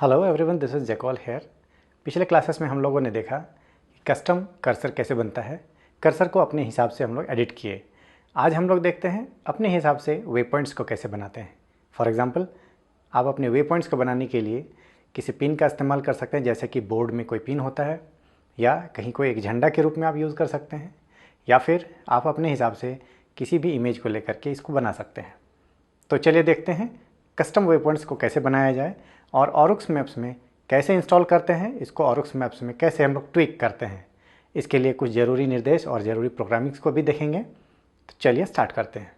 Hello everyone, this is Jackal here. पिछले classes में हम लोगों ने देखा कि कस्टम कर्सर कैसे बनता है। कर्सर को अपने हिसाब से हम लोग एडिट किए। आज हम लोग देखते हैं अपने हिसाब से वे पॉइंट्स को कैसे बनाते हैं। फॉर एग्जांपल, आप अपने वे पॉइंट्स को बनाने के लिए किसी पिन का इस्तेमाल कर सकते हैं, जैसे कि बोर्ड में कोई पिन होता है या कहीं कोई एक झंडा के रूप में आप यूज़ कर सकते हैं, या फिर आप अपने हिसाब से किसी भी इमेज को लेकर के इसको बना सकते हैं। तो चलिए देखते हैं कस्टम वे पॉइंट्स को कैसे बनाया जाए और ऑरुक्स मैप्स में कैसे इंस्टॉल करते हैं, इसको ऑरुक्स मैप्स में कैसे हम लोग ट्विक करते हैं। इसके लिए कुछ ज़रूरी निर्देश और ज़रूरी प्रोग्रामिंग्स को भी देखेंगे। तो चलिए स्टार्ट करते हैं।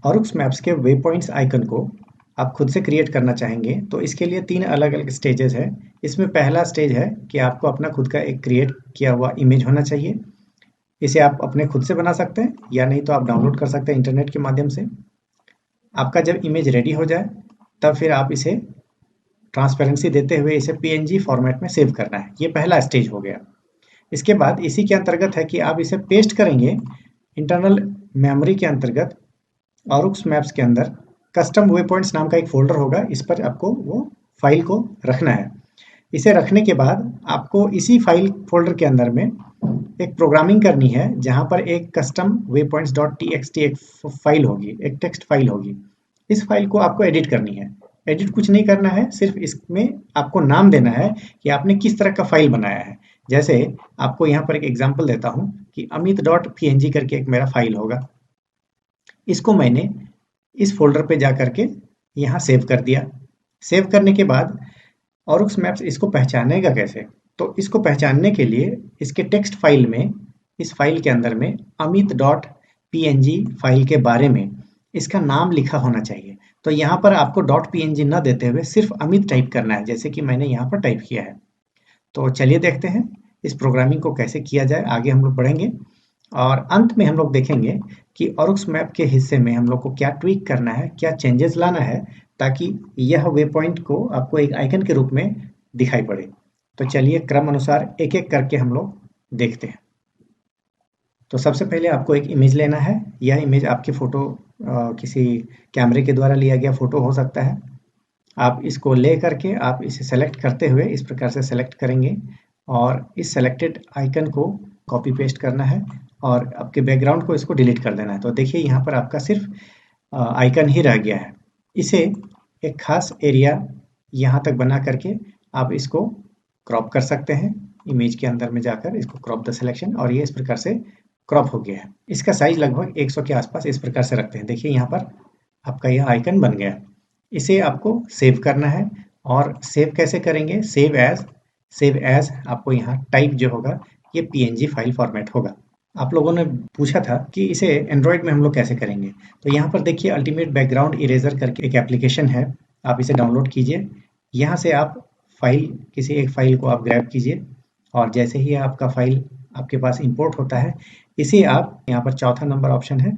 ऑरुक्स मैप्स के वे पॉइंट्स आइकन को आप खुद से क्रिएट करना चाहेंगे तो इसके लिए 3 अलग-अलग स्टेजेस है। इसमें पहला स्टेज है कि आपको अपना खुद का एक क्रिएट किया हुआ इमेज होना चाहिए। इसे आप अपने खुद से बना सकते हैं या नहीं तो आप डाउनलोड कर सकते हैं इंटरनेट के माध्यम से। आपका जब इमेज रेडी हो जाए तब फिर आप इसे ट्रांसपेरेंसी देते हुए इसे पीएनजी फॉर्मेट में सेव करना है। ये पहला स्टेज हो गया। इसके बाद इसी के अंतर्गत है कि आप इसे पेस्ट करेंगे इंटरनल मेमोरी के अंतर्गत। ऑरुक्स मैप्स के अंदर कस्टम वे पॉइंट्स नाम का एक फोल्डर होगा, इस पर आपको वो फाइल को रखना है। इसे रखने के बाद आपको इसी फाइल फोल्डर के अंदर में एक प्रोग्रामिंग करनी है, जहां पर एक कस्टम वे पॉइंट्स डॉट टीएक्सटी एक फाइल होगी, एक टेक्स्ट फाइल होगी। इस फाइल को आपको एडिट करनी है। एडिट कुछ नहीं करना है, सिर्फ इसमें आपको नाम देना है कि आपने किस तरह का फाइल बनाया है। जैसे आपको यहाँ पर एक एग्जांपल देता हूँ कि अमित डॉट पीएनजी करके एक मेरा फाइल होगा। इसको मैंने इस फोल्डर पे जा करके यहाँ सेव कर दिया। सेव करने के बाद ऑरुक्स मैप्स इसको पहचानेगा कैसे? तो इसको पहचानने के लिए इसके टेक्स्ट फाइल में, इस फाइल के अंदर में अमित डॉट पीएनजी फाइल के बारे में इसका नाम लिखा होना चाहिए। तो यहाँ पर आपको डॉट पीएनजी न देते हुए सिर्फ अमित टाइप करना है, जैसे कि मैंने यहाँ पर टाइप किया है। तो चलिए देखते हैं इस प्रोग्रामिंग को कैसे किया जाए। आगे हम लोग बढ़ेंगे और अंत में हम लोग देखेंगे कि ऑरुक्स मैप के हिस्से में हम लोग को क्या ट्वीक करना है, क्या चेंजेस लाना है, ताकि यह वे पॉइंट को आपको एक आइकन के रूप में दिखाई पड़े। तो चलिए क्रम अनुसार एक एक करके हम लोग देखते हैं। तो सबसे पहले आपको एक इमेज लेना है। यह इमेज आपकी फोटो किसी कैमरे के द्वारा लिया गया फोटो हो सकता है। आप इसको ले करके आप इसे सेलेक्ट करते हुए इस प्रकार से सेलेक्ट करेंगे और इस सेलेक्टेड आइकन को कॉपी पेस्ट करना है और आपके बैकग्राउंड को इसको डिलीट कर देना है। तो देखिए यहाँ पर आपका सिर्फ आइकन ही रह गया है। इसे एक खास एरिया यहाँ तक बना करके आप इसको क्रॉप कर सकते हैं। इमेज के अंदर में जाकर इसको क्रॉप द सिलेक्शन, और ये इस प्रकार से क्रॉप हो गया है। इसका साइज लगभग 100 के आसपास इस प्रकार से रखते हैं। देखिए यहाँ पर आपका यह आइकन बन गया। इसे आपको सेव करना है। और सेव कैसे करेंगे? सेव एज आपको यहाँ टाइप जो होगा ये पीएनजी फाइल फॉर्मेट होगा। आप लोगों ने पूछा था कि इसे एंड्रॉयड में हम लोग कैसे करेंगे। तो यहाँ पर देखिए अल्टीमेट बैकग्राउंड इरेजर करके एक एप्लीकेशन है, आप इसे डाउनलोड कीजिए। यहाँ से आप किसी एक फाइल को आप ग्रैब कीजिए और जैसे ही आपका फाइल आपके पास इंपोर्ट होता है, इसे आप यहाँ पर चौथा नंबर ऑप्शन है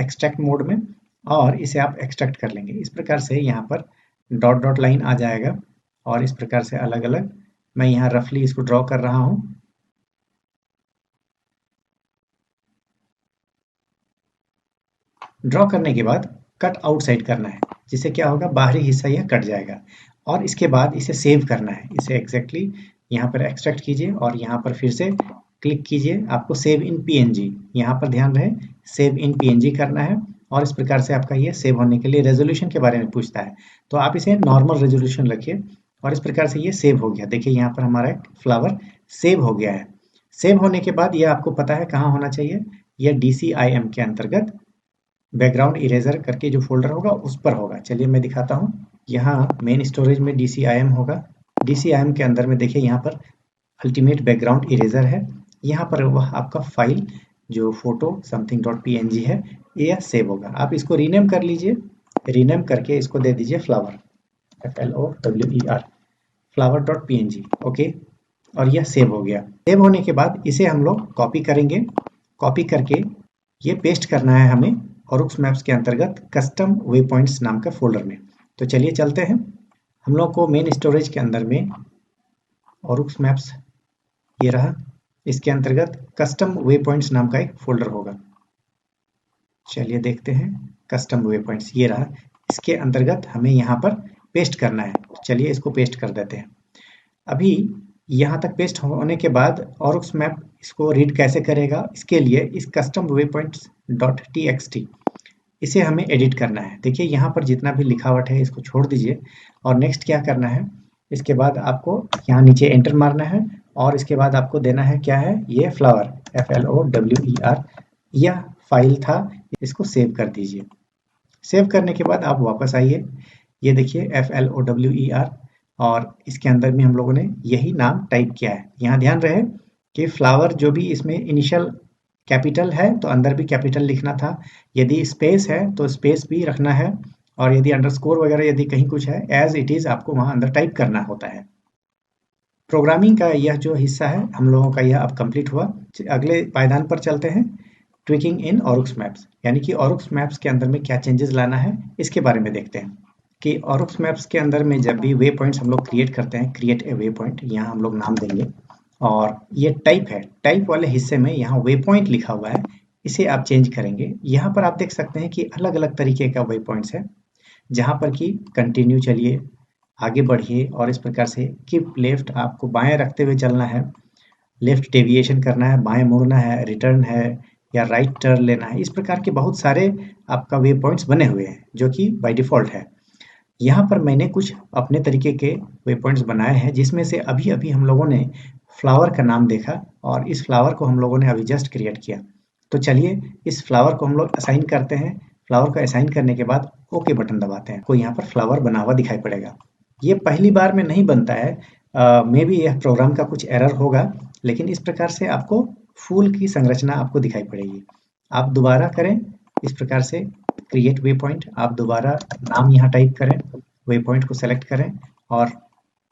एक्सट्रैक्ट मोड में, और इसे आप एक्सट्रैक्ट कर लेंगे। इस प्रकार से यहाँ पर डॉट डॉट लाइन आ जाएगा और इस प्रकार से अलग अलग मैं यहाँ रफली इसको ड्रॉ कर रहा हूँ। ड्रॉ करने के बाद कट आउटसाइड करना है, जिससे क्या होगा, बाहरी हिस्सा यह कट जाएगा। और इसके बाद इसे सेव करना है। इसे एग्जैक्टली यहाँ पर एक्सट्रैक्ट कीजिए और यहाँ पर फिर से क्लिक कीजिए। आपको सेव इन पीएनजी, यहाँ पर ध्यान रहे, सेव इन पीएनजी करना है। और इस प्रकार से आपका ये सेव होने के लिए रेजोल्यूशन के बारे में पूछता है, तो आप इसे नॉर्मल रेजोल्यूशन रखिए और इस प्रकार से ये सेव हो गया। देखिए यहाँ पर हमारा एक फ्लावर सेव हो गया है। सेव होने के बाद ये आपको पता है कहाँ होना चाहिए, यह DCIM के अंतर्गत बैकग्राउंड इरेजर करके जो फोल्डर होगा उस पर होगा। चलिए मैं दिखाता हूँ। यहाँ मेन स्टोरेज में DCIM होगा। DCIM के अंदर में देखिए यहाँ पर अल्टीमेट बैकग्राउंड इरेजर है। यहाँ पर वह आपका फाइल जो फोटो समथिंग डॉट पीएनजी है यह सेव होगा। आप इसको रीनेम कर लीजिए। रीनेम करके इसको दे दीजिए flower, FLOWER, flower dot PNG. Okay, और यह सेव हो गया। सेव होने के बाद इसे हम लोग कॉपी करेंगे। कॉपी करके ये पेस्ट करना है हमें ऑरुक्स मैप्स के अंतर्गत कस्टम वे पॉइंट्स नाम का फोल्डर में। तो चलिए चलते हैं। हम लोग को मेन स्टोरेज के अंदर में ऑरुक्स मैप्स ये रहा, इसके अंतर्गत कस्टम वे पॉइंट्स नाम का एक फोल्डर होगा। चलिए देखते हैं। कस्टम वे पॉइंट्स ये रहा, इसके अंतर्गत हमें यहाँ पर पेस्ट करना है। चलिए इसको पेस्ट कर देते हैं। अभी यहाँ तक पेस्ट होने के बाद ऑरुक्स मैप इसको रीड कैसे करेगा, इसके लिए इस कस्टम वेपॉइंट्स डॉट टी इसे हमें एडिट करना है। देखिए यहाँ पर जितना भी लिखावट है इसको छोड़ दीजिए और नेक्स्ट क्या करना है, इसके बाद आपको यहाँ नीचे एंटर मारना है और इसके बाद आपको देना है क्या है, ये फ्लावर FLOWER यह फाइल था, इसको सेव कर दीजिए। सेव करने के बाद आप वापस आइए, ये देखिए FLOWER और इसके अंदर में हम लोगों ने यही नाम टाइप किया है। यहाँ ध्यान रहे कि फ्लावर जो भी इसमें इनिशियल कैपिटल है तो अंदर भी कैपिटल लिखना था, यदि स्पेस है तो स्पेस भी रखना है और यदि अंडरस्कोर वगैरह यदि कहीं कुछ है एज इट इज आपको वहां अंदर टाइप करना होता है। प्रोग्रामिंग का यह जो हिस्सा है हम लोगों का यह अब कंप्लीट हुआ। अगले पायदान पर चलते हैं, ट्विकिंग इन ऑरुक्स मैप्स, यानी कि ऑरुक्स मैप्स के अंदर में क्या चेंजेस लाना है इसके बारे में देखते हैं। कि ऑरुक्स मैप्स के अंदर में जब भी वे पॉइंट्स हम लोग क्रिएट करते हैं, क्रिएट ए वे पॉइंट, यहाँ हम लोग नाम देंगे और ये टाइप है, टाइप वाले हिस्से में यहाँ वे पॉइंट लिखा हुआ है, इसे आप चेंज करेंगे। यहाँ पर आप देख सकते हैं कि अलग अलग तरीके का वे पॉइंट्स है, जहाँ पर कि कंटिन्यू चलिए, आगे बढ़िए और इस प्रकार से कीप लेफ्ट, आपको बाएं रखते हुए चलना है, लेफ्ट डेविएशन करना है, बाएं मुड़ना है, रिटर्न है या राइट टर्न लेना है। इस प्रकार के बहुत सारे आपका वे पॉइंट्स बने हुए हैं जो कि बाय डिफॉल्ट है। यहाँ पर मैंने कुछ अपने तरीके के वे पॉइंट्स बनाए हैं, जिसमें से अभी अभी हम लोगों ने फ्लावर का नाम देखा और इस फ्लावर को हम लोगों ने अभी जस्ट क्रिएट किया। तो चलिए इस फ्लावर को हम लोग असाइन करते हैं। फ्लावर को असाइन करने के बाद ओके बटन दबाते हैं, कोई यहाँ पर फ्लावर बना हुआ दिखाई पड़ेगा। ये पहली बार में नहीं बनता है, मे बी यह प्रोग्राम का कुछ एरर होगा, लेकिन इस प्रकार से आपको फूल की संरचना आपको दिखाई पड़ेगी। आप दोबारा करें इस प्रकार से क्रिएट वे पॉइंट, आप दोबारा नाम यहाँ टाइप करें, वे पॉइंट को सेलेक्ट करें और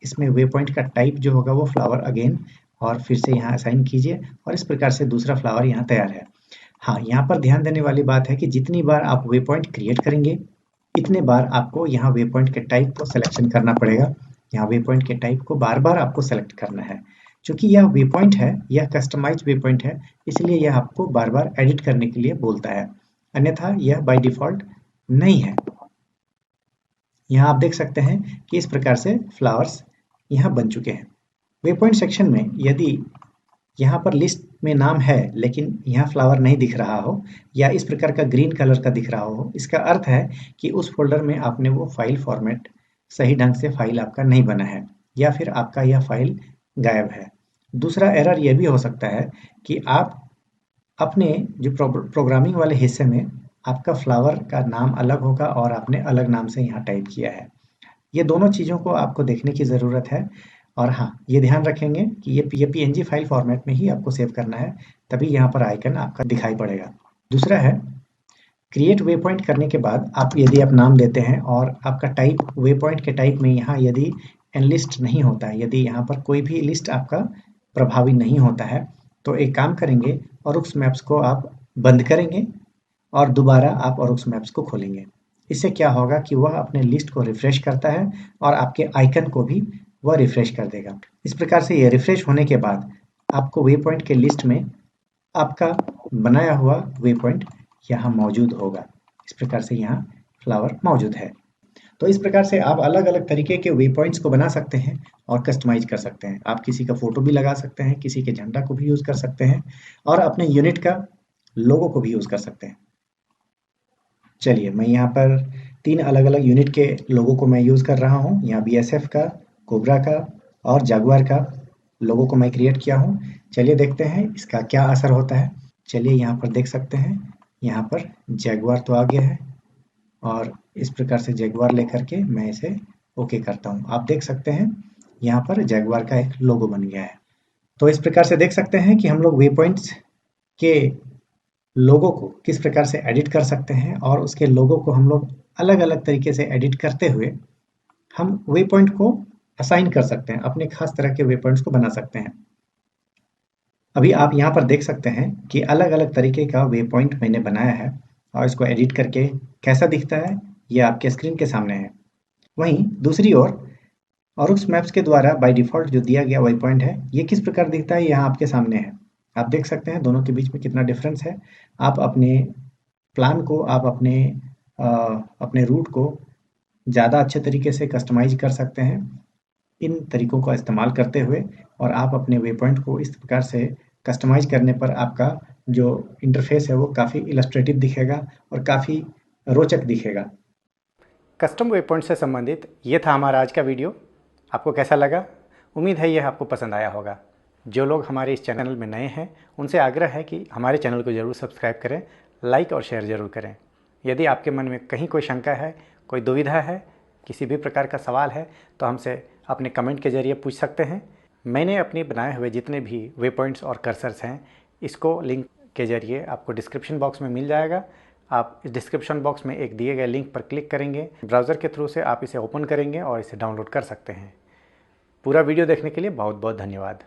इसमें वे पॉइंट का टाइप जो होगा वो फ्लावर अगेन, और फिर से यहाँ असाइन कीजिए और इस प्रकार से दूसरा फ्लावर यहाँ तैयार है। हाँ, यहाँ पर ध्यान देने वाली बात है कि जितनी बार आप वे पॉइंट क्रिएट करेंगे इतने बार आपको यहाँ वे पॉइंट के टाइप को सिलेक्शन करना पड़ेगा। यहाँ वे पॉइंट के टाइप को बार बार आपको सेलेक्ट करना है। चूंकि यह वे पॉइंट है, यह कस्टमाइज वे पॉइंट है, इसलिए यह आपको बार बार एडिट करने के लिए बोलता है, अन्यथा यह बाय डिफॉल्ट नहीं है। यहाँ आप देख सकते हैं कि इस प्रकार से फ्लावर्स यहाँ बन चुके हैं। वे पॉइंट सेक्शन में यदि यहाँ पर लिस्ट में नाम है लेकिन यहाँ फ्लावर नहीं दिख रहा हो या इस प्रकार का ग्रीन कलर का दिख रहा हो, इसका अर्थ है कि उस फोल्डर में आपने वो फाइल फॉर्मेट सही ढंग से फाइल आपका नहीं बना है या फिर आपका यह फाइल गायब है। दूसरा एरर यह भी हो सकता है कि आप अपने जो प्रोग्रामिंग वाले हिस्से में आपका फ्लावर का नाम अलग होगा और आपने अलग नाम से यहाँ टाइप किया है। ये दोनों चीज़ों को आपको देखने की ज़रूरत है और हाँ, ये ध्यान रखेंगे कि ये PNG फाइल फॉर्मेट में ही आपको सेव करना है, तभी यहाँ पर आइकन आपका दिखाई पड़ेगा। दूसरा है क्रिएट वे पॉइंट करने के बाद आप यदि आप नाम देते हैं और आपका टाइप वे पॉइंट के टाइप में यहाँ यदि एनलिस्ट नहीं होता है, यदि यहाँ पर कोई भी लिस्ट आपका प्रभावी नहीं होता है, तो एक काम करेंगे, ऑरुक्स मैप्स को आप बंद करेंगे और दोबारा आप ऑरुक्स मैप्स को खोलेंगे। इससे क्या होगा कि वह अपने लिस्ट को रिफ्रेश करता है और आपके आइकन को भी वह रिफ्रेश कर देगा। इस प्रकार से ये रिफ्रेश होने के बाद आपको वे पॉइंट के लिस्ट में आपका बनाया हुआ वे पॉइंट यहाँ मौजूद होगा। इस प्रकार से यहाँ फ्लावर मौजूद है। तो इस प्रकार से आप अलग अलग तरीके के वे पॉइंट्स को बना सकते हैं और कस्टमाइज कर सकते हैं। आप किसी का फोटो भी लगा सकते हैं, किसी के झंडा को भी यूज कर सकते हैं और अपने यूनिट का लोगो को भी यूज कर सकते हैं। चलिए मैं यहाँ पर 3 अलग अलग यूनिट के लोगों को मैं यूज कर रहा हूँ। यहाँ BSF का, कोबरा का और जागुआर का लोगों को मैं क्रिएट किया हूँ। चलिए देखते हैं इसका क्या असर होता है। चलिए यहाँ पर देख सकते हैं, यहाँ पर जैगुआर तो आ गया है और इस प्रकार से जैगुआर लेकर के मैं इसे ओके करता हूँ। आप देख सकते हैं यहाँ पर जैगुआर का एक लोगो बन गया है। तो इस प्रकार से देख सकते हैं कि हम लोग वे पॉइंट्स के लोगो को किस प्रकार से एडिट कर सकते हैं और उसके लोगो को हम लोग अलग अलग तरीके से एडिट करते हुए हम वे पॉइंट को असाइन कर सकते हैं, अपने खास तरह के वे पॉइंट्स को बना सकते हैं। अभी आप यहाँ पर देख सकते हैं कि अलग अलग तरीके का वे पॉइंट मैंने बनाया है और इसको एडिट करके कैसा दिखता है ये आपके स्क्रीन के सामने है। वहीं दूसरी ओर ऑरुक्स मैप्स के द्वारा बाय डिफॉल्ट जो दिया गया वे पॉइंट है ये किस प्रकार दिखता है यहाँ आपके सामने है। आप देख सकते हैं दोनों के बीच में कितना डिफरेंस है। आप अपने प्लान को, आप अपने रूट को ज़्यादा अच्छे तरीके से कस्टमाइज कर सकते हैं इन तरीकों का इस्तेमाल करते हुए। और आप अपने वे पॉइंट को इस प्रकार से कस्टमाइज करने पर आपका जो इंटरफेस है वो काफ़ी इलस्ट्रेटिव दिखेगा और काफ़ी रोचक दिखेगा। कस्टम वे पॉइंट से संबंधित ये था हमारा आज का वीडियो। आपको कैसा लगा? उम्मीद है यह आपको पसंद आया होगा। जो लोग हमारे इस चैनल में नए हैं उनसे आग्रह है कि हमारे चैनल को ज़रूर सब्सक्राइब करें, लाइक और शेयर ज़रूर करें। यदि आपके मन में कहीं कोई शंका है, कोई दुविधा है, किसी भी प्रकार का सवाल है तो हमसे अपने कमेंट के ज़रिए पूछ सकते हैं। मैंने अपने बनाए हुए जितने भी वे पॉइंट्स और कर्सर्स हैं इसको लिंक के ज़रिए आपको डिस्क्रिप्शन बॉक्स में मिल जाएगा। आप इस डिस्क्रिप्शन बॉक्स में एक दिए गए लिंक पर क्लिक करेंगे, ब्राउज़र के थ्रू से आप इसे ओपन करेंगे और इसे डाउनलोड कर सकते हैं। पूरा वीडियो देखने के लिए बहुत बहुत धन्यवाद।